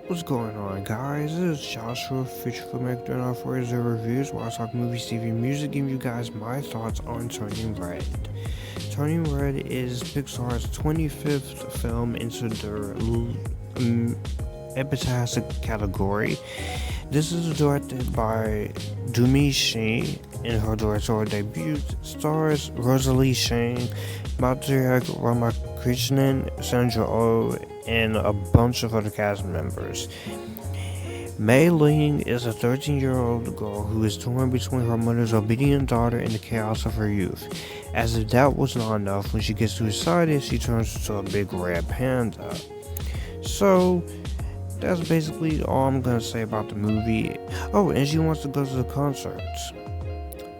What's going on, guys? This is Joshua, feature filmmaker and author of reviews, where I talk movies, TV, music, giving you guys my thoughts on Turning Red. Turning Red is Pixar's 25th film into their Epictastic category. This is directed by Domee Shi in her directorial debut. Stars Rosalie Chiang, Maitreyi Ramakrishnan, Sandra Oh, and a bunch of other cast members. Mei Lee is a 13-year-old girl who is torn between her mother's obedient daughter and the chaos of her youth. As if that was not enough, when she gets too excited, she turns into a big red panda. So, that's basically all I'm gonna say about the movie. Oh, and she wants to go to the concerts.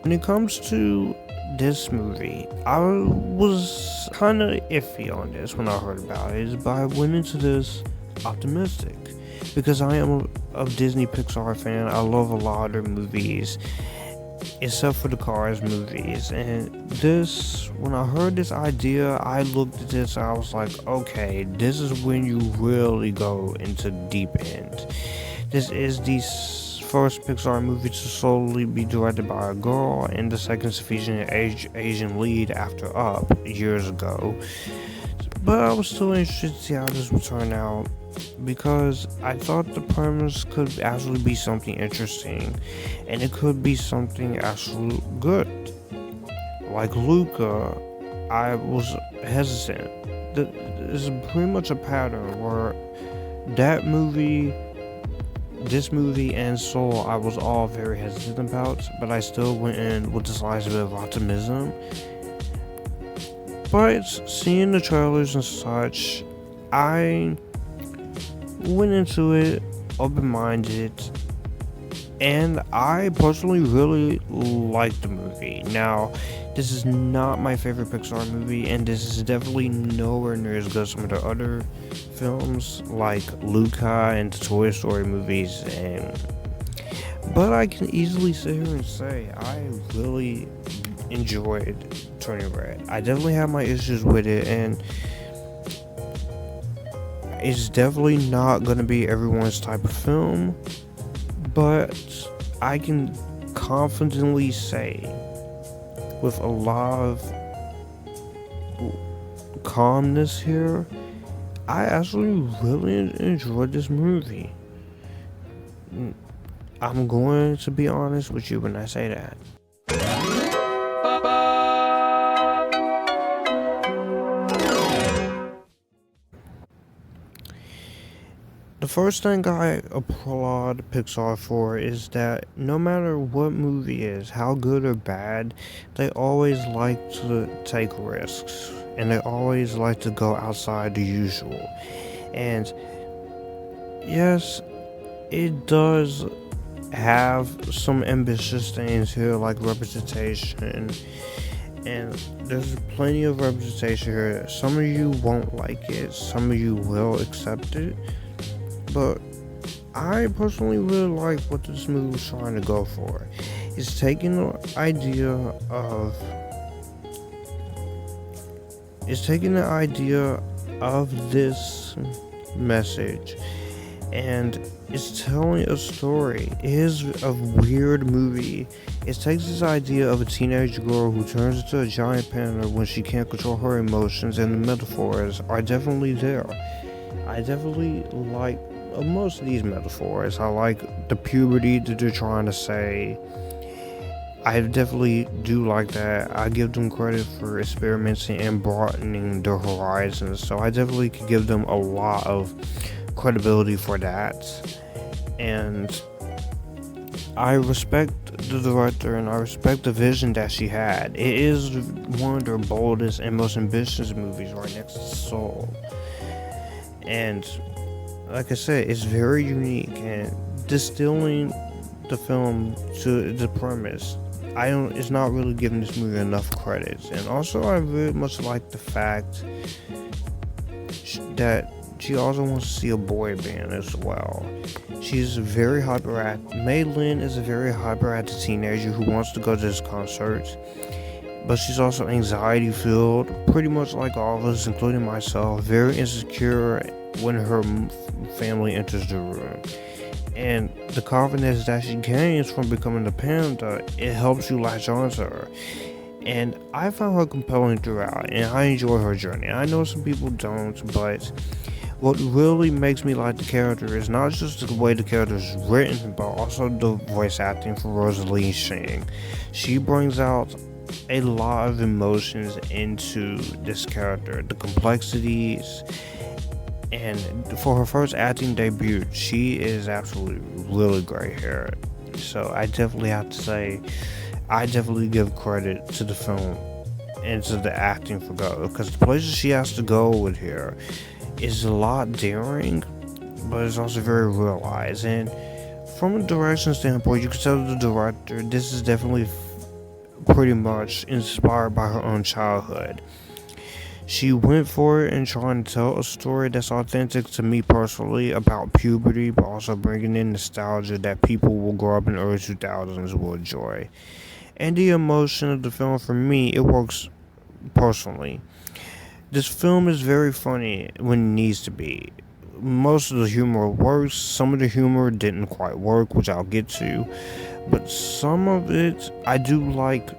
When it comes to this movie, I was kind of iffy on this when I heard about it, but I went into this optimistic because I am a Disney Pixar fan. I love a lot of their movies, except for the Cars movies. And this, when I heard this idea, I looked at this and I was like, okay, this is when you really go into deep end. This is the first Pixar movie to solely be directed by a girl, and the second to feature an Asian lead after Up years ago. But I was still interested to see how this would turn out, because I thought the premise could actually be something interesting, and it could be something actually good. Like Luca, I was hesitant. This is pretty much a pattern where this movie and Soul, I was all very hesitant about, but I still went in with a slight bit of optimism. But seeing the trailers and such, I went into it open-minded, and I personally really liked the movie. Now, this is not my favorite Pixar movie, and this is definitely nowhere near as good as some of the other films like Luca and the Toy Story movies, but I can easily sit here and say I really enjoyed Turning Red. I definitely have my issues with it, and it's definitely not going to be everyone's type of film, but I can confidently say with a lot of calmness here, I actually really enjoyed this movie. I'm going to be honest with you when I say that. The first thing I applaud Pixar for is that no matter what movie is, how good or bad, they always like to take risks, and they always like to go outside the usual. And yes, it does have some ambitious things here, like representation, and there's plenty of representation here. Some of you won't like it, some of you will accept it, but I personally really like what this movie was trying to go for. It's taking the idea of this message, and it's telling a story. It is a weird movie. It takes this idea of a teenage girl who turns into a giant panda when she can't control her emotions, and the metaphors are definitely there. I definitely like most of these metaphors. I like the puberty that they're trying to say. I definitely do like that. I give them credit for experimenting and broadening their horizons, so I definitely could give them a lot of credibility for that. And I respect the director, and I respect the vision that she had. It is one of their boldest and most ambitious movies, right next to Soul. And like I said, it's very unique, and distilling the film to the premise, it's not really giving this movie enough credit. And also, I very much like the fact that she also wants to see a boy band as well. She's very hyperactive. Mei Lee is a very hyperactive teenager who wants to go to this concert, but she's also anxiety filled, pretty much like all of us, including myself, very insecure when her family enters the room. And the confidence that she gains from becoming a panda, it helps you latch on to her. And I found her compelling throughout, and I enjoy her journey. I know some people don't, but what really makes me like the character is not just the way the character is written, but also the voice acting for Rosalie Chiang. She brings out a lot of emotions into this character, the complexities, and for her first acting debut, she is absolutely really great here. So I definitely have to say, I definitely give credit to the film and to the acting for go, because the places she has to go with here is a lot daring, but it's also very realized. And from a direction standpoint, you can tell the director this is definitely pretty much inspired by her own childhood. She went for it and trying to tell a story that's authentic to me personally about puberty, but also bringing in nostalgia that people will grow up in the early 2000s will enjoy. And the emotion of the film, for me, it works personally. This film is very funny when it needs to be. Most of the humor works, some of the humor didn't quite work, which I'll get to, but some of it, I do like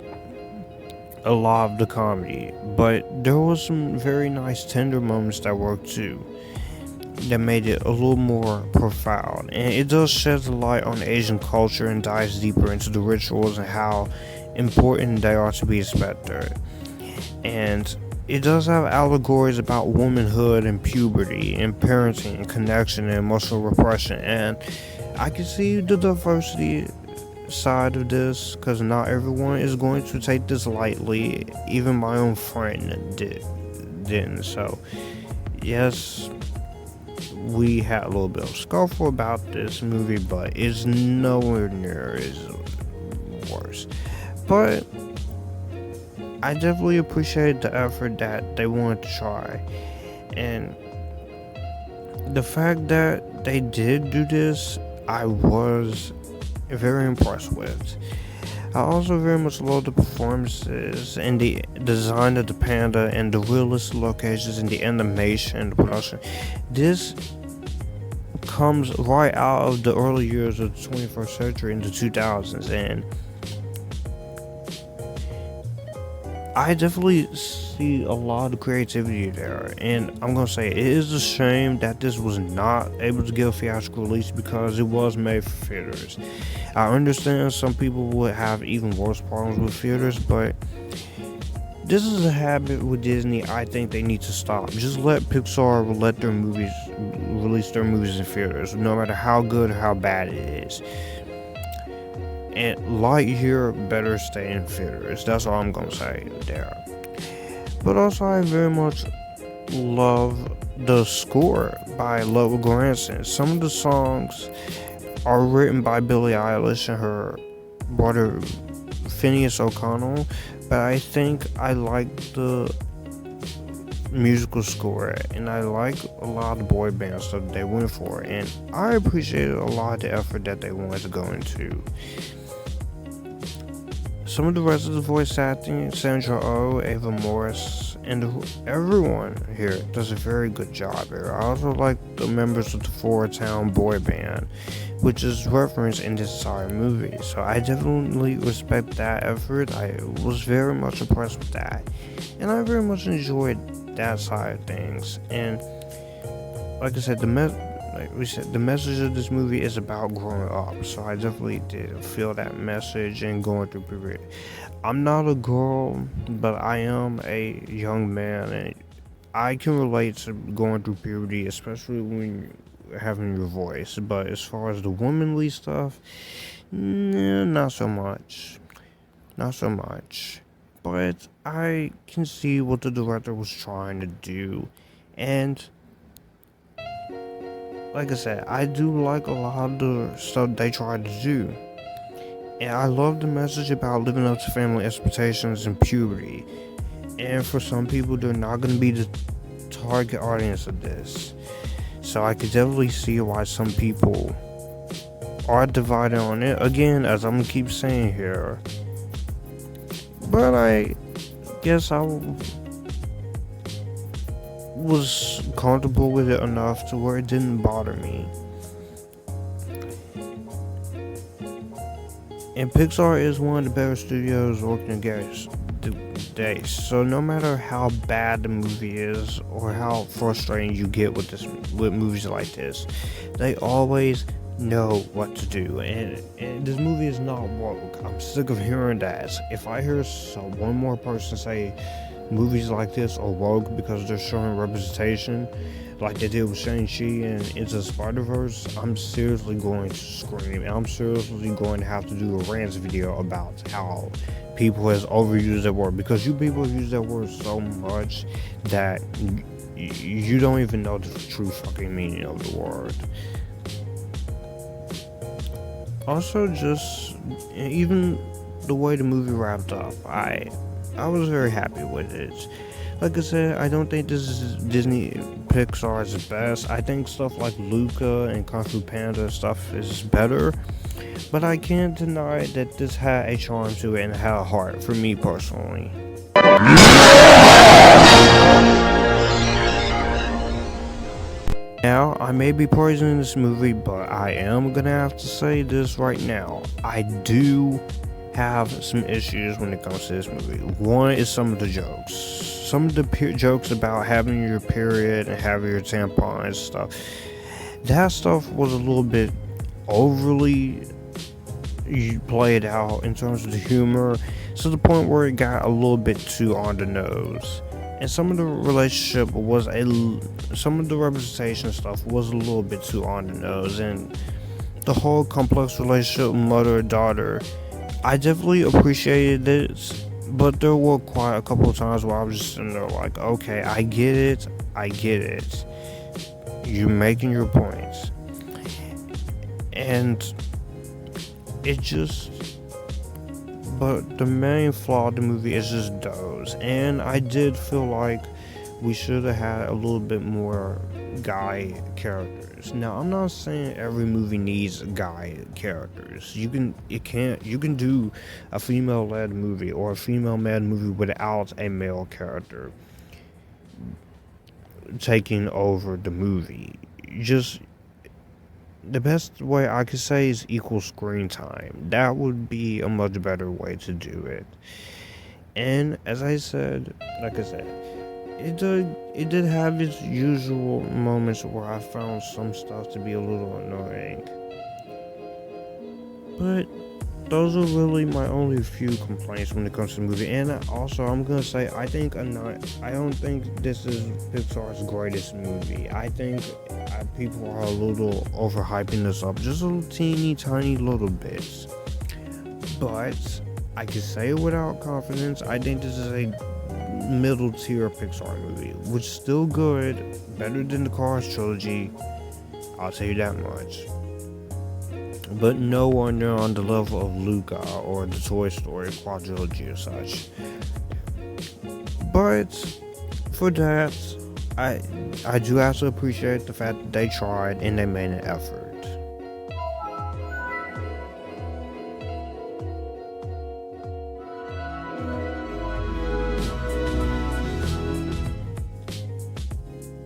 a lot of the comedy, but there was some very nice tender moments that worked too, that made it a little more profound. And it does shed a light on Asian culture and dives deeper into the rituals and how important they are to be respected. And it does have allegories about womanhood and puberty and parenting and connection and emotional repression. And I can see the diversity side of this, because not everyone is going to take this lightly. Even my own friend didn't. So yes, we had a little bit of scuffle about this movie, but it's nowhere near as worse. But I definitely appreciate the effort that they wanted to try, and the fact that they did do this, I was very impressed with. I also very much love the performances and the design of the panda and the realistic locations and the animation, the production. This comes right out of the early years of the 21st century in the 2000s, and I definitely see a lot of creativity there. And I'm gonna say it is a shame that this was not able to get a theatrical release, because it was made for theaters. I understand some people would have even worse problems with theaters, but this is a habit with Disney I think they need to stop. Just let Pixar let their movies release their movies in theaters, no matter how good or how bad it is. And Lightyear better stay in theaters. That's all I'm gonna say there. But also, I very much love the score by Granson. Some of the songs are written by Billie Eilish and her brother Phineas O'Connell, but I think I like the musical score, and I like a lot of the boy band stuff they went for, and I appreciated a lot of the effort that they wanted to go into. Some of the rest of the voice acting, Sandra Oh, Ava Morse, and everyone here does a very good job here. I also like the members of the Four Town boy band, which is referenced in this entire movie. So I definitely respect that effort. I was very much impressed with that, and I very much enjoyed that side of things. And like I said, the message of this movie is about growing up, so I definitely did feel that message and going through puberty. I'm not a girl, but I am a young man, and I can relate to going through puberty, especially when you're having your voice. But as far as the womanly stuff, not so much. Not so much. But I can see what the director was trying to do, and like I said, I do like a lot of the stuff they tried to do. And I love the message about living up to family expectations and puberty. And for some people, they're not going to be the target audience of this. So I could definitely see why some people are divided on it. Again, as I'm going to keep saying here. But I guess I'll was comfortable with it enough to where it didn't bother me. And Pixar is one of the better studios working against today. So no matter how bad the movie is or how frustrating you get with movies like this, they always know what to do. And this movie is not woke. I'm sick of hearing that. If I hear one more person say movies like this are woke because they're showing representation, like they did with Shang-Chi and Into the Spider-Verse, I'm seriously going to scream. And I'm seriously going to have to do a rant video about how people has overused that word. Because you people use that word so much that you don't even know the true fucking meaning of the word. Also, just even the way the movie wrapped up, I was very happy with it. Like I said, I don't think this is Disney Pixar's best. I think stuff like Luca and Kung Fu Panda stuff is better, but I can't deny that this had a charm to it and had a heart for me personally. Now, I may be praising this movie, but I am gonna have to say this right now. I do have some issues when it comes to this movie. One is some of the jokes. Some of the jokes about having your period and having your tampon and stuff. That stuff was a little bit overly played out in terms of the humor, to the point where it got a little bit too on the nose. And some of the some of the representation stuff was a little bit too on the nose, and the whole complex relationship mother-daughter, I definitely appreciated it, but there were quite a couple of times where I was just sitting there like, okay, I get it, you're making your points, and it just, but the main flaw of the movie is just those. And I did feel like we should have had a little bit more guy characters. Now, I'm not saying every movie needs guy characters. You can do a female-led movie or a female-led movie without a male character taking over the movie. Just the best way I could say is equal screen time. That would be a much better way to do it. And as I said, it did have its usual moments where I found some stuff to be a little annoying. But those are really my only few complaints when it comes to the movie. And also, I'm gonna say, I don't think this is Pixar's greatest movie. I think people are a little overhyping this up, just a teeny tiny little bit. But I can say it without confidence, I think this is a middle tier Pixar movie, which is still good, better than the Cars trilogy, I'll tell you that much. But nowhere near on the level of Luca or the Toy Story quadrilogy or such. But for that, I do have to appreciate the fact that they tried and they made an effort.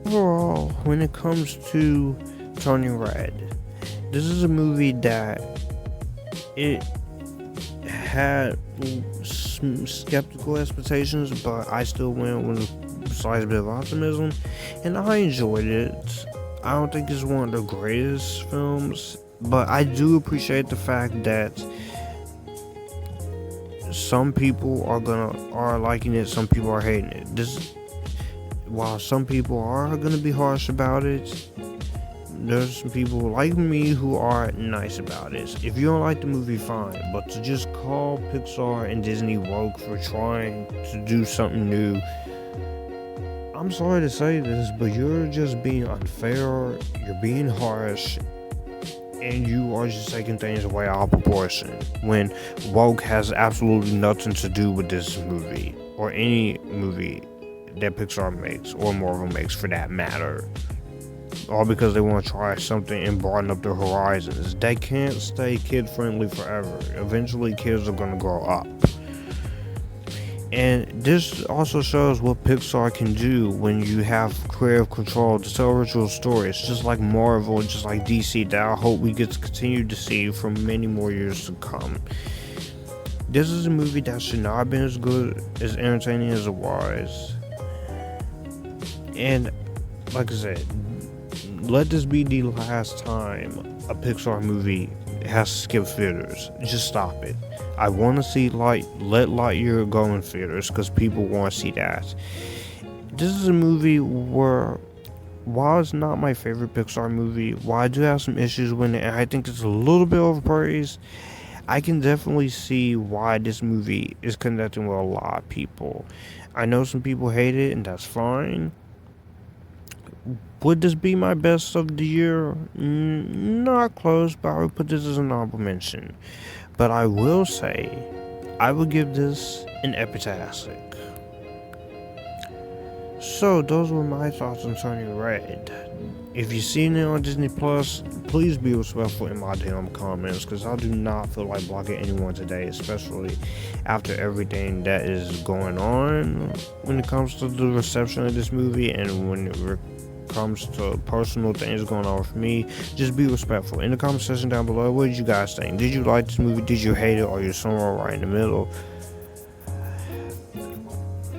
Overall, when it comes to Turning Red, this is a movie that it had some skeptical expectations, but I still went with a slight bit of optimism, and I enjoyed it. I don't think it's one of the greatest films, but I do appreciate the fact that some people are liking it, some people are hating it. While some people are gonna be harsh about it, there's some people like me who are nice about it. If you don't like the movie, fine, but to just call Pixar and Disney woke for trying to do something new, I'm sorry to say this, but you're just being unfair, you're being harsh, and you are just taking things way out of proportion when woke has absolutely nothing to do with this movie or any movie that Pixar makes or Marvel makes for that matter. All because they want to try something and broaden up their horizons. They can't stay kid friendly forever. Eventually kids are going to grow up. And this also shows what Pixar can do when you have creative control to tell original stories, just like Marvel, just like DC, that I hope we get to continue to see for many more years to come. This is a movie that should not have been as good, as entertaining as it was. And like I said, let this be the last time a Pixar movie has to skip theaters. Just stop it. I want to see let Lightyear go in theaters because people want to see that. This is a movie where, while it's not my favorite Pixar movie, while I do have some issues with it, and I think it's a little bit overpraised, I can definitely see why this movie is connecting with a lot of people. I know some people hate it, and that's fine. Would this be my best of the year? Not close, but I would put this as an honorable mention. But I will say, I would give this an Epictastic. So, those were my thoughts on Turning Red. If you've seen it on Disney Plus, please be respectful in my damn comments, because I do not feel like blocking anyone today, especially after everything that is going on when it comes to the reception of this movie and when it comes to personal things going on with me. Just be respectful. In the comment section down below, what did you guys think? Did you like this movie? Did you hate it? Or you're somewhere right in the middle?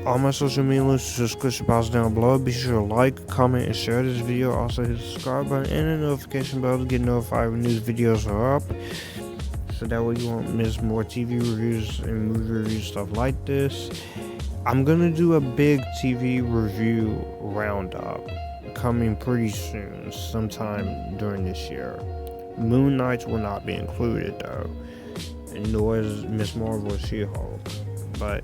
All my social media links in the description box down below. Be sure to like, comment, and share this video. Also hit the subscribe button and the notification bell to get notified when new videos are up, so that way you won't miss more TV reviews and movie reviews, stuff like this. I'm gonna do a big TV review roundup coming pretty soon, sometime during this year. Moon Knight will not be included though, nor is Miss Marvel She-Hulk, but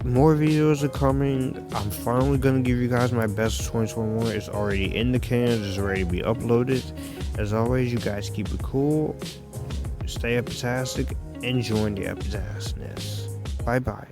more videos are coming. I'm finally gonna give you guys my best of 2021. It's already in the can, it's ready to be uploaded. As always, you guys keep it cool, stay epitastic, and join the Epictasticness. Bye bye.